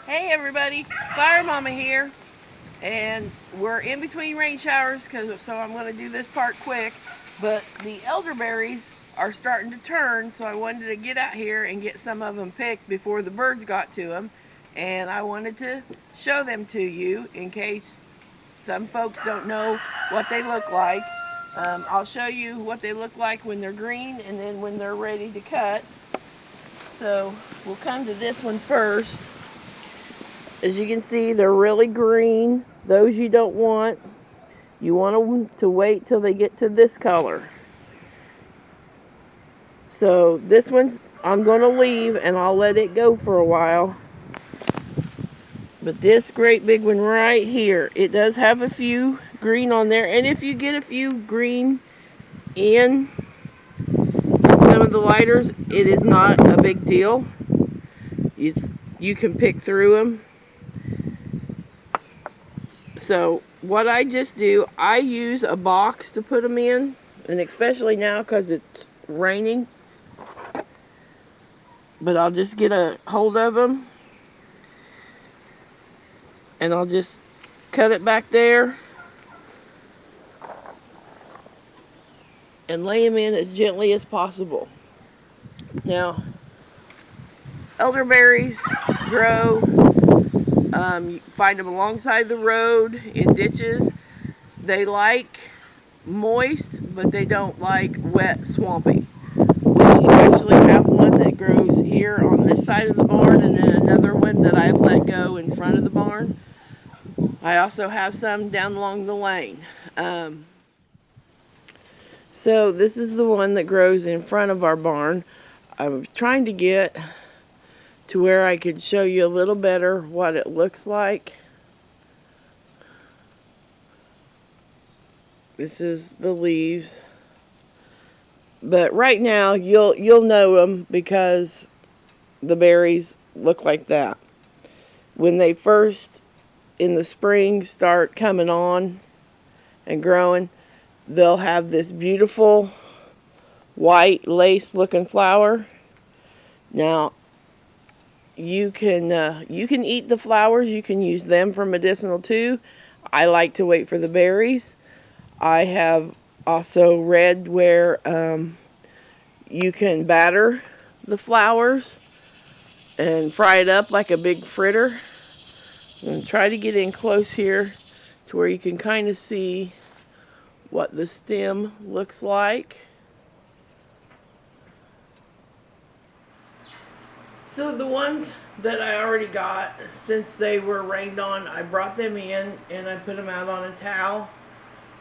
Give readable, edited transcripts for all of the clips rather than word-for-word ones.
Hey everybody, Fire Mama here, and we're in between rain showers, so I'm going to do this part quick. But the elderberries are starting to turn, so I wanted to get out here and get some of them picked before the birds got to them, and I wanted to show them to you in case some folks don't know what they look like. I'll show you what they look like when they're green and then when they're ready to cut. So we'll come to this one first. As you can see, they're really green. Those you don't want. You want them to wait till they get to this color. So this one's I'm going to leave and I'll let it go for a while. But this great big one right here, it does have a few green on there. And if you get a few green in some of the lighters, it is not a big deal. You can pick through them. So what I just do, I use a box to put them in, and especially now because it's raining. But I'll just get a hold of them, and I'll just cut it back there, and lay them in as gently as possible. Now, elderberries grow, you find them alongside the road, in ditches. They like moist, but they don't like wet, swampy. We actually have one that grows here on this side of the barn, and then another one that I've let go in front of the barn. I also have some down along the lane. So this is the one that grows in front of our barn. I'm trying to get to where I could show you a little better what it looks like. This is the leaves. But right now you'll know them because the berries look like that. When they first in the spring start coming on and growing, they'll have this beautiful white lace looking flower. Now you can eat the flowers. You can use them for medicinal too. I like to wait for the berries. I have also read where you can batter the flowers and fry it up like a big fritter. And try to get in close here to where you can kind of see what the stem looks like. So the ones that I already got, since they were rained on, I brought them in and I put them out on a towel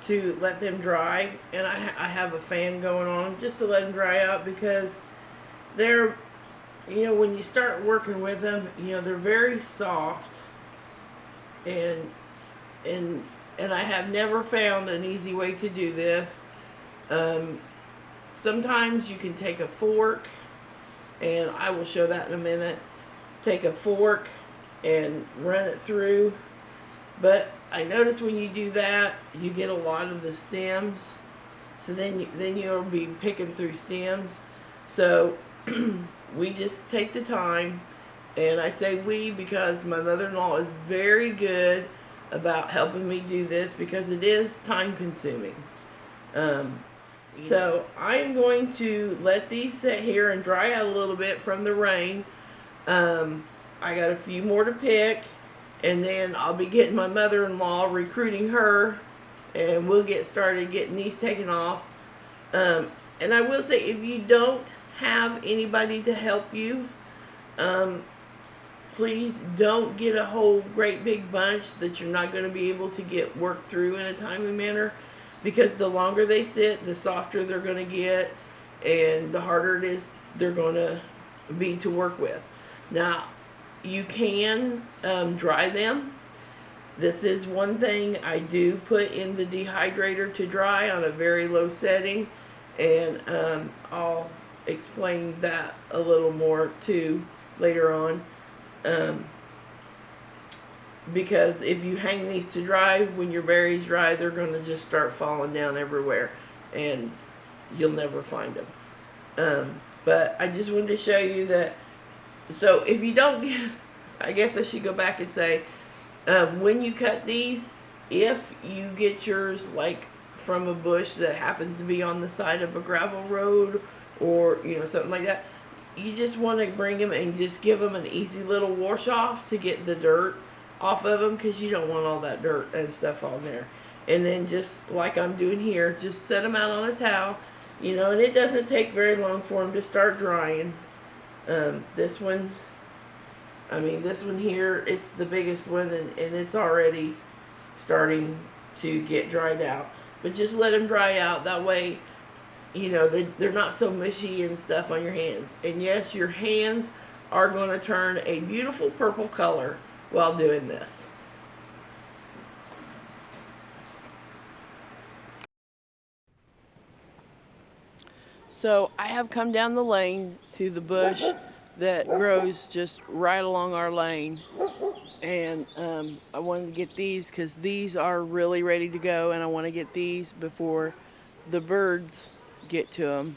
to let them dry. And I have a fan going on just to let them dry out, because they're, when you start working with them, they're very soft. And I have never found an easy way to do this. Sometimes you can take a fork, and I will show that in a minute. Take a fork and run it through. But I notice when you do that, you get a lot of the stems. So then you'll be picking through stems. So we just take the time. And I say we because my mother-in-law is very good about helping me do this, because it is time consuming. So I am going to let these sit here and dry out a little bit from the rain. I got a few more to pick, and then I'll be getting my mother-in-law, recruiting her, and we'll get started getting these taken off. And I will say, if you don't have anybody to help you, please don't get a whole great big bunch that you're not going to be able to get worked through in a timely manner, because the longer they sit, the softer they're going to get, and the harder it is they're going to be to work with. Now, you can dry them. This is one thing I do put in the dehydrator to dry on a very low setting, and I'll explain that a little more too later on. Because if you hang these to dry, when your berries dry, they're going to just start falling down everywhere, and you'll never find them. But I just wanted to show you that. So if you don't get I guess I should go back and say, when you cut these, if you get yours like from a bush that happens to be on the side of a gravel road or something like that, you just want to bring them and just give them an easy little wash off to get the dirt off of them, because you don't want all that dirt and stuff on there. And then just like I'm doing here, just set them out on a towel, and it doesn't take very long for them to start drying. This one, this one here, it's the biggest one, and it's already starting to get dried out. But just let them dry out. That way, they're not so mushy and stuff on your hands. And yes, your hands are going to turn a beautiful purple color while doing this. So I have come down the lane to the bush that grows just right along our lane. And I wanted to get these because these are really ready to go, and I want to get these before the birds get to them.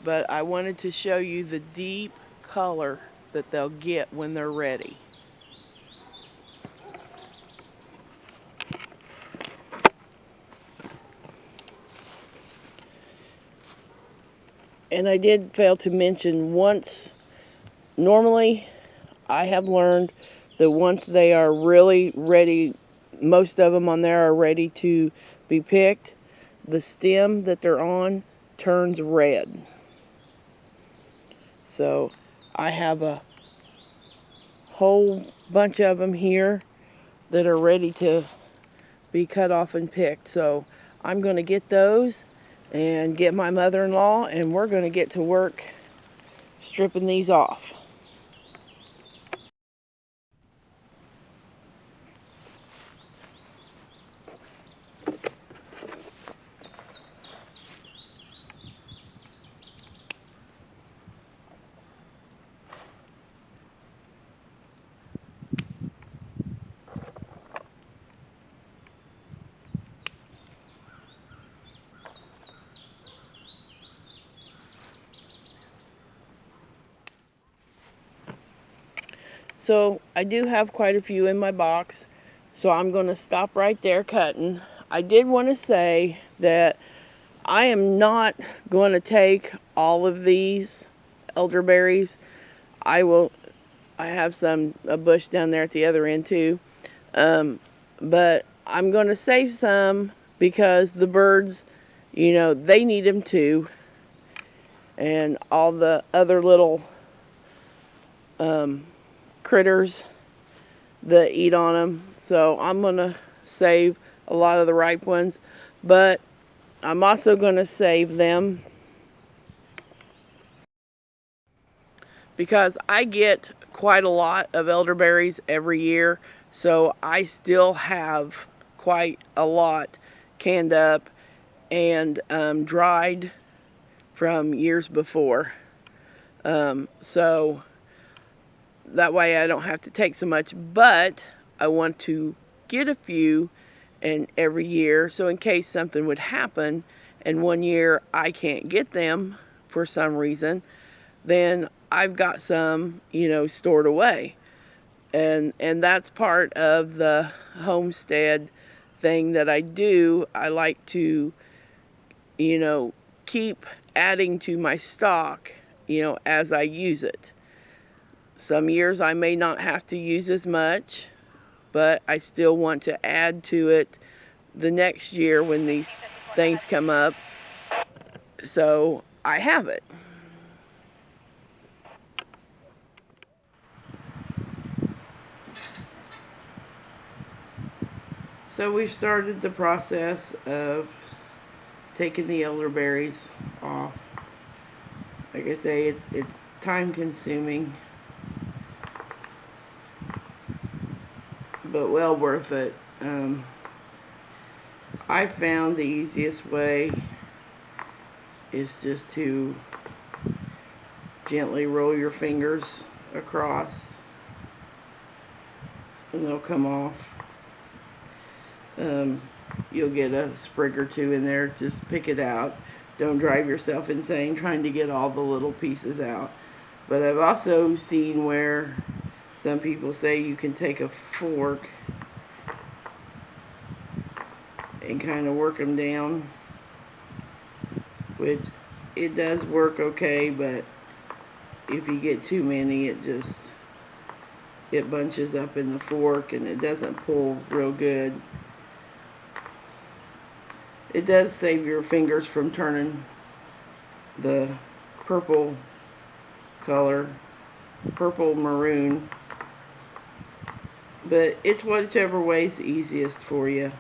But I wanted to show you the deep color that they'll get when they're ready. And I did fail to mention, normally I have learned that once they are really ready, most of them on there are ready to be picked, the stem that they're on turns red. So I have a whole bunch of them here that are ready to be cut off and picked. So I'm going to get those and get my mother-in-law, and we're going to get to work stripping these off. So I do have quite a few in my box, so I'm going to stop right there cutting. I did want to say that I am not going to take all of these elderberries. I have a bush down there at the other end too, but I'm going to save some because the birds, they need them too, and all the other little critters that eat on them. So I'm going to save a lot of the ripe ones, but I'm also going to save them because I get quite a lot of elderberries every year, so I still have quite a lot canned up and dried from years before. So that way I don't have to take so much, but I want to get a few and every year, so in case something would happen and one year I can't get them for some reason, then I've got some, stored away. And that's part of the homestead thing that I do. I like to, keep adding to my stock, as I use it. Some years I may not have to use as much, but I still want to add to it the next year when these things come up, so I have it. So we've started the process of taking the elderberries off. Like I say, it's time consuming, but well worth it. I found the easiest way is just to gently roll your fingers across and they'll come off. You'll get a sprig or two in there. Just pick it out. Don't drive yourself insane trying to get all the little pieces out. But I've also seen where Some people say you can take a fork and kind of work them down, which it does work okay, but if you get too many, it bunches up in the fork and it doesn't pull real good. It does save your fingers from turning the purple color, purple maroon, but it's whichever way's easiest for you.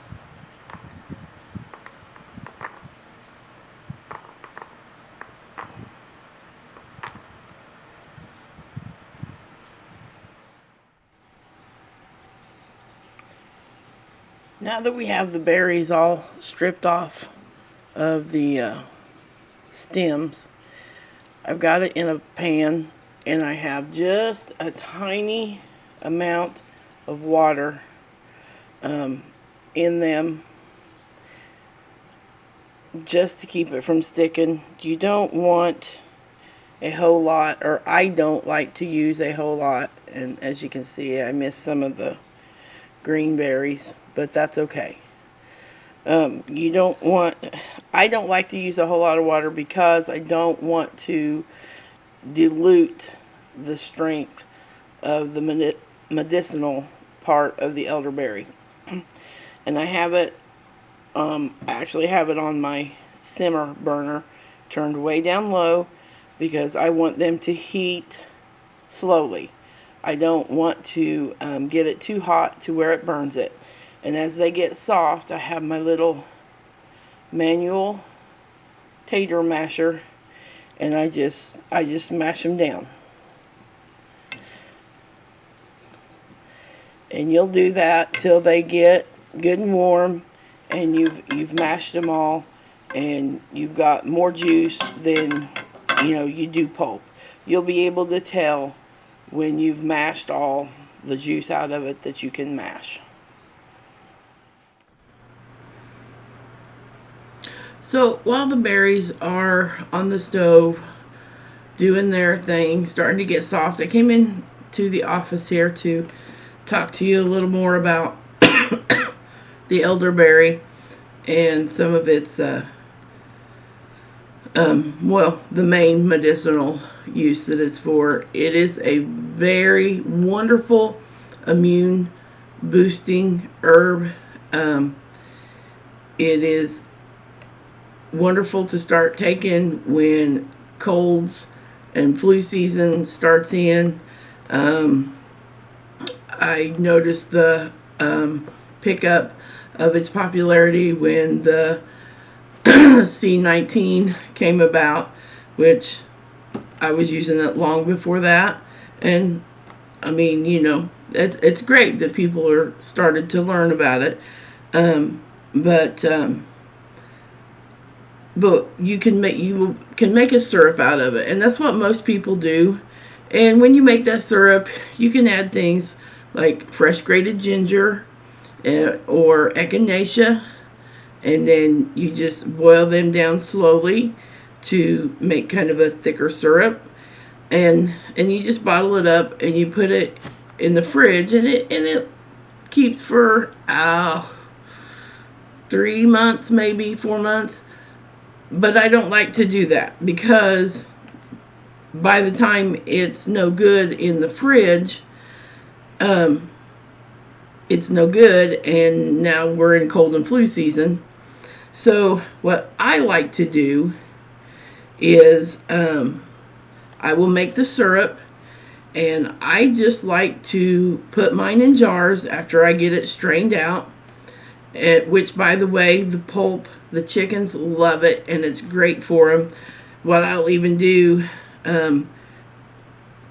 Now that we have the berries all stripped off of the stems, I've got it in a pan and I have just a tiny amount of water in them just to keep it from sticking. You don't want a whole lot, or I don't like to use a whole lot, and as you can see I missed some of the green berries, but that's okay. I don't like to use a whole lot of water because I don't want to dilute the strength of the medicinal part of the elderberry. And I have it, I actually have it on my simmer burner turned way down low because I want them to heat slowly. I don't want to get it too hot to where it burns it. And as they get soft, I have my little manual tater masher, and I just mash them down. And you'll do that till they get good and warm, and you've mashed them all, and you've got more juice than you do pulp. You'll be able to tell when you've mashed all the juice out of it that you can mash. So while the berries are on the stove doing their thing, starting to get soft, I came in to the office here to talk to you a little more about the elderberry and some of its the main medicinal use that it's for. It is a very wonderful immune boosting herb. It is wonderful to start taking when colds and flu season starts in. I noticed the pickup of its popularity when the C19 came about, which I was using it long before that. And I mean, it's great that people are started to learn about it. But you can make a syrup out of it, and that's what most people do. And when you make that syrup, you can add things like fresh grated ginger or echinacea, and then you just boil them down slowly to make kind of a thicker syrup, and you just bottle it up and you put it in the fridge, and it keeps for 3 months, maybe 4 months. But I don't like to do that because by the time it's no good in the fridge, it's no good, and now we're in cold and flu season. So what I like to do is I will make the syrup, and I just like to put mine in jars after I get it strained out, which, by the way, the pulp, the chickens love it, and it's great for them. What I'll even do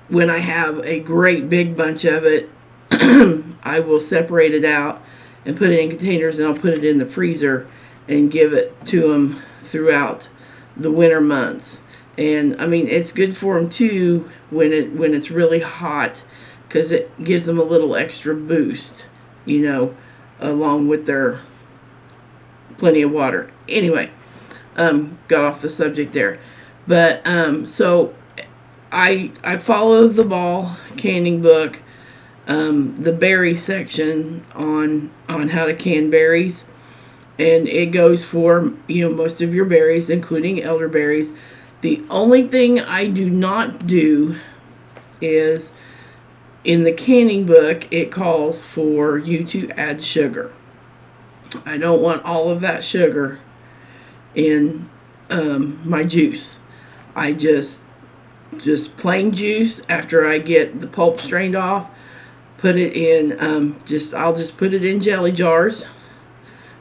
when I have a great big bunch of it, I will separate it out and put it in containers, and I'll put it in the freezer and give it to them throughout the winter months. And I mean, it's good for them too when it's really hot, because it gives them a little extra boost, along with their plenty of water. Anyway, got off the subject there. But so I follow the Ball canning book. the berry section on how to can berries, and it goes for most of your berries, including elderberries. The only thing I do not do is, in the canning book, it calls for you to add sugar. I don't want all of that sugar in my juice. I just plain juice after I get the pulp strained off. Put it in I'll just put it in jelly jars,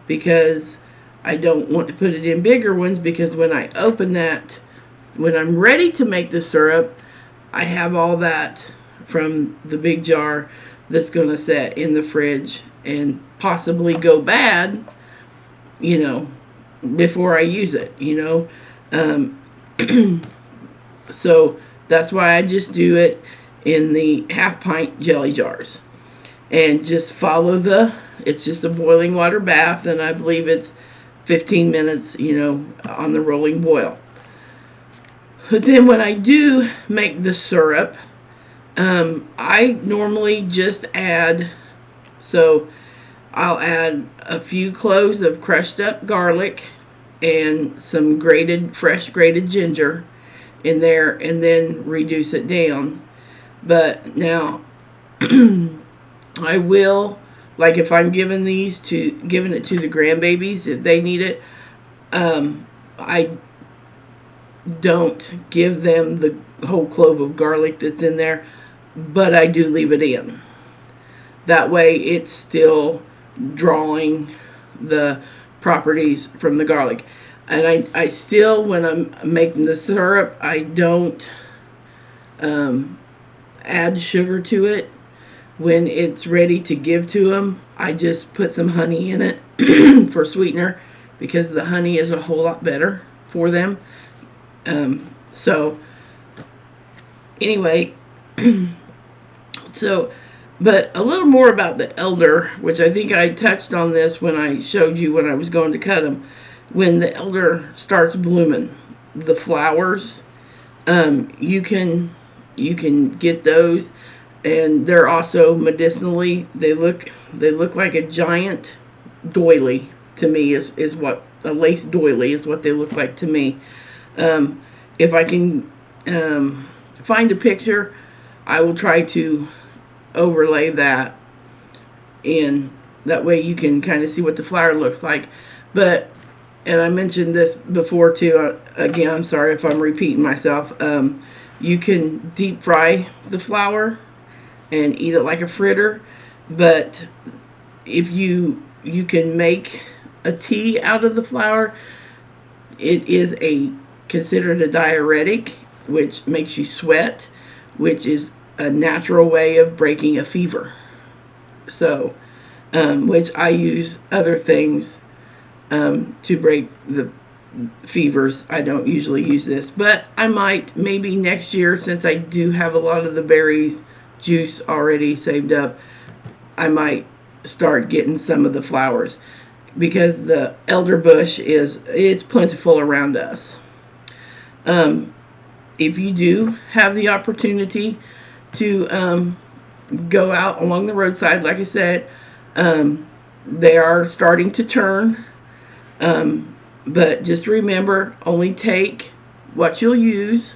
because I don't want to put it in bigger ones, because when I open that, when I'm ready to make the syrup, I have all that from the big jar that's going to set in the fridge and possibly go bad, before I use it, So that's why I just do it in the half-pint jelly jars. And just follow it's just a boiling water bath, and I believe it's 15 minutes, on the rolling boil. But then when I do make the syrup, I normally just add, I'll add a few cloves of crushed up garlic and some fresh grated ginger in there, and then reduce it down. But now, I will, like if I'm giving it to the grandbabies if they need it, I don't give them the whole clove of garlic that's in there, but I do leave it in. That way it's still drawing the properties from the garlic. And I still, when I'm making the syrup, I don't add sugar to it. When it's ready to give to them, I just put some honey in it for sweetener, because the honey is a whole lot better for them. So anyway, but a little more about the elder, which I think I touched on this when I showed you when I was going to cut them. When the elder starts blooming, the flowers, you can get those, and they're also medicinally. They look like a giant doily to me. Is what a lace doily is what they look like to me. If I can find a picture, I will try to overlay that in. That way you can kind of see what the flower looks like. But, and I mentioned this before too, again, I'm sorry if I'm repeating myself, you can deep fry the flower and eat it like a fritter. But if you can make a tea out of the flower, it is considered a diuretic, which makes you sweat, which is a natural way of breaking a fever. So, which I use other things to break the fevers. I don't usually use this, but I might maybe next year, since I do have a lot of the berries juice already saved up, I might start getting some of the flowers, because the elderbush it's plentiful around us. If you do have the opportunity to go out along the roadside, like I said, they are starting to turn. But just remember, only take what you'll use.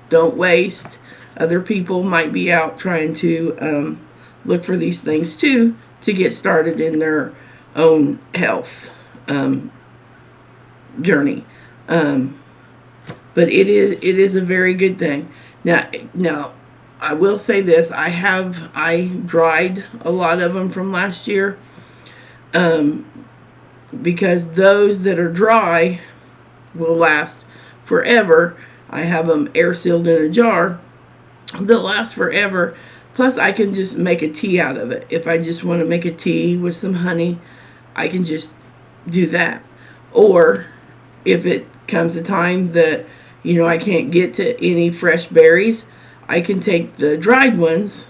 Don't waste. Other people might be out trying to look for these things too, to get started in their own health journey. But it is a very good thing. Now I will say this: I dried a lot of them from last year, because those that are dry will last forever. I have them air sealed in a jar. They'll last forever. Plus, I can just make a tea out of it. If I just want to make a tea with some honey, I can just do that. Or if it comes a time that I can't get to any fresh berries, I can take the dried ones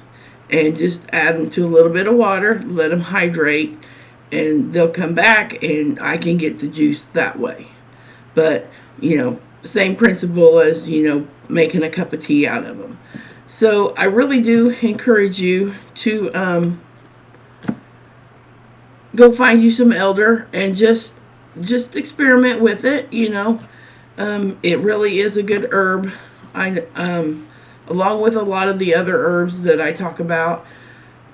and just add them to a little bit of water, let them hydrate, and they'll come back and I can get the juice that way. But, same principle as, making a cup of tea out of them. So I really do encourage you to go find you some elder and just experiment with it. It really is a good herb. I along with a lot of the other herbs that I talk about.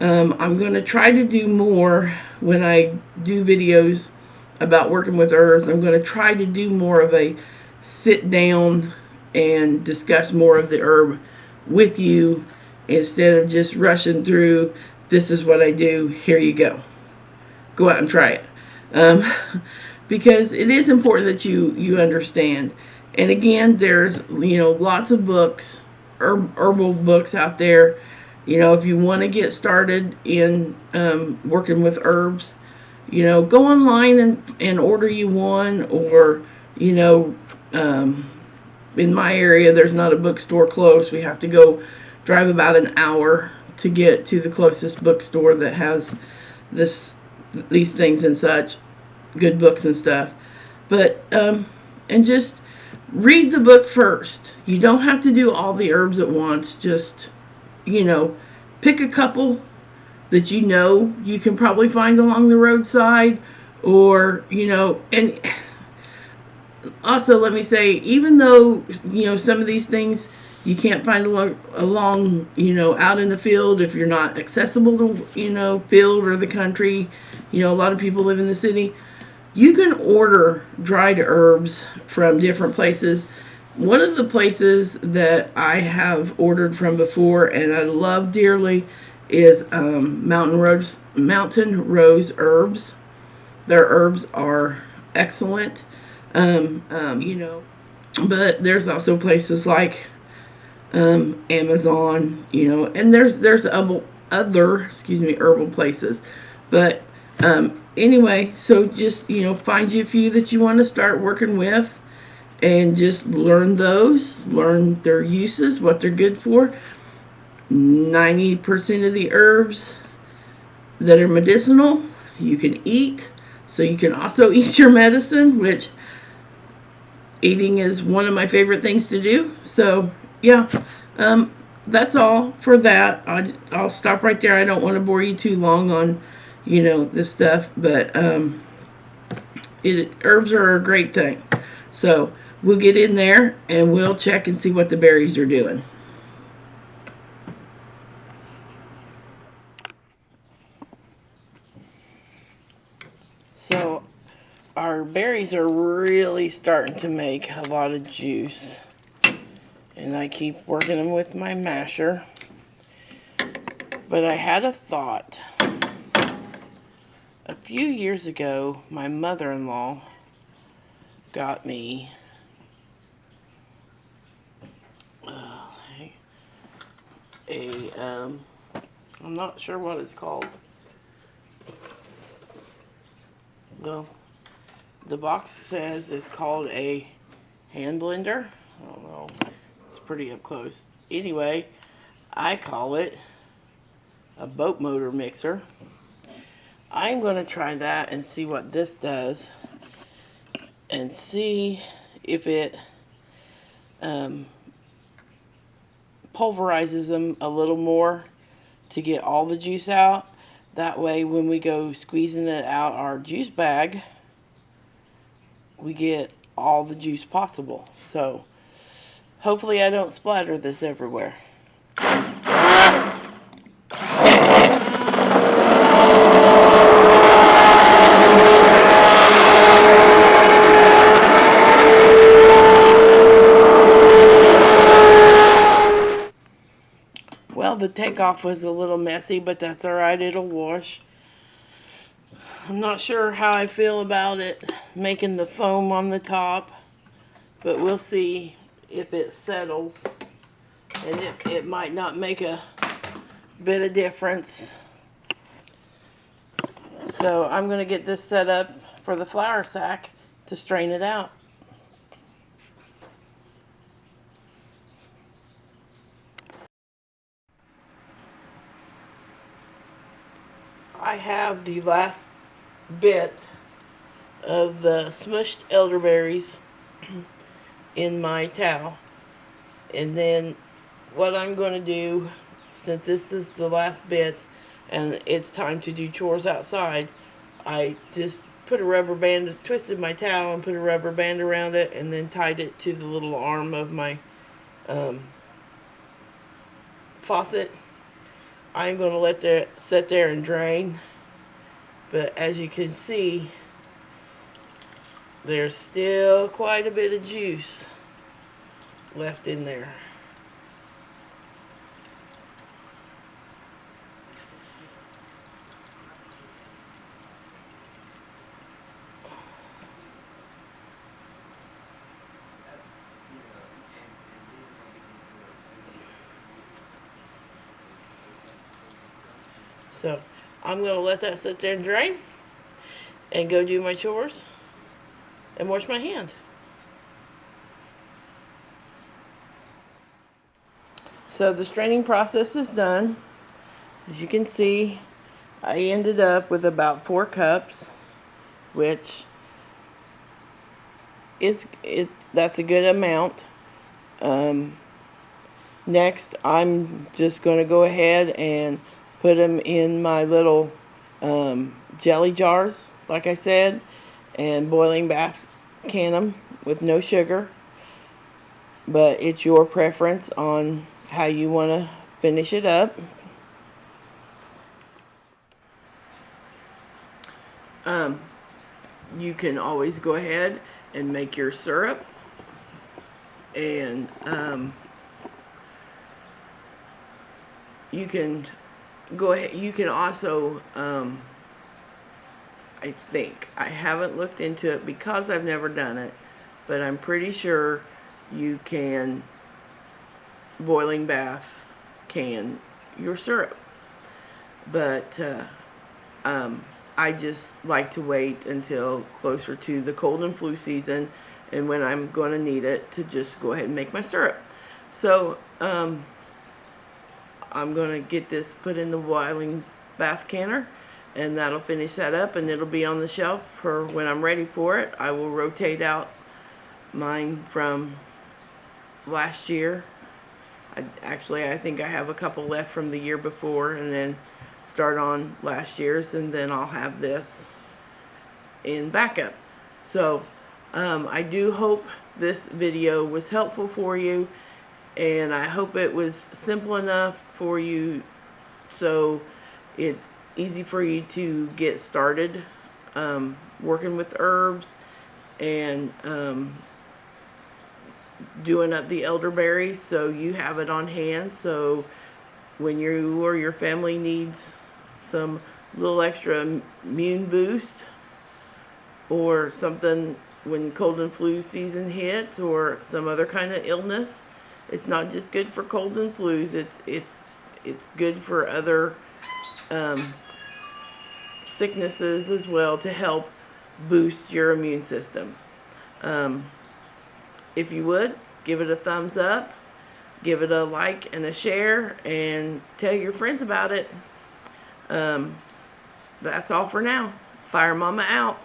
I'm going to try to do more when I do videos about working with herbs. I'm going to try to do more of a sit down and discuss more of the herb with you instead of just rushing through. This is what I do. Here you go. Go out and try it. Because it is important that you understand. And again, there's lots of books, herbal books out there. If you want to get started in working with herbs, go online and order you one, or in my area there's not a bookstore close. We have to go drive about an hour to get to the closest bookstore that has these things and such, good books and stuff. But and just read the book first. You don't have to do all the herbs at once. Just pick a couple that you can probably find along the roadside, or and also let me say, even though some of these things you can't find along out in the field, if you're not accessible to field or the country, a lot of people live in the city, you can order dried herbs from different places. One of the places that I have ordered from before and I love dearly is Mountain Rose Herbs. Their herbs are excellent. But there's also places like Amazon, and there's other herbal places. But anyway, so just find you a few that you want to start working with, and just learn their uses, what they're good for. 90% of the herbs that are medicinal you can eat, so you can also eat your medicine, which eating is one of my favorite things to do. So yeah, that's all for that. I'll stop right there. I don't want to bore you too long on this stuff, but herbs are a great thing. So we'll get in there and we'll check and see what the berries are doing. So our berries are really starting to make a lot of juice, and I keep working them with my masher. But I had a thought. A few years ago, my mother-in-law got me I'm not sure what it's called. Well, the box says it's called a hand blender. I don't know. It's pretty up close. Anyway, I call it a boat motor mixer. I'm going to try that and see what this does, and see if it pulverizes them a little more to get all the juice out. That way when we go squeezing it out our juice bag, we get all the juice possible. So hopefully I don't splatter this everywhere. Well, the takeoff was a little messy, but that's alright, it'll wash. I'm not sure how I feel about it making the foam on the top, but we'll see if it settles. And it might not make a bit of difference. So I'm going to get this set up for the flour sack to strain it out. I have the last bit of the smushed elderberries in my towel, and then what I'm going to do, since this is the last bit and it's time to do chores outside, I just put a rubber band, twisted my towel and put a rubber band around it, and then tied it to the little arm of my faucet. I'm going to let that sit there and drain, but as you can see, there's still quite a bit of juice left in there. So I'm going to let that sit there and drain and go do my chores and wash my hand. So the straining process is done. As you can see, I ended up with about 4 cups, which that's a good amount. Next, I'm just going to go ahead and put them in my little jelly jars, like I said, and boiling bath can them with no sugar. But it's your preference on how you want to finish it up. You can always go ahead and make your syrup, and you can go ahead. You can also, I think, I haven't looked into it because I've never done it, but I'm pretty sure you can boiling bath can your syrup. But I just like to wait until closer to the cold and flu season, and when I'm going to need it, to just go ahead and make my syrup. So I'm going to get this put in the boiling bath canner, and that'll finish that up, and it'll be on the shelf for when I'm ready for it. I will rotate out mine from last year. I think I have a couple left from the year before, and then start on last year's, and then I'll have this in backup. So I do hope this video was helpful for you, and I hope it was simple enough for you so it's easy for you to get started working with herbs and doing up the elderberries, so you have it on hand. So when you or your family needs some little extra immune boost or something when cold and flu season hits, or some other kind of illness, it's not just good for colds and flus. It's good for other sicknesses as well, to help boost your immune system. If you would, give it a thumbs up, give it a like and a share, and tell your friends about it. That's all for now. Fire Mama out.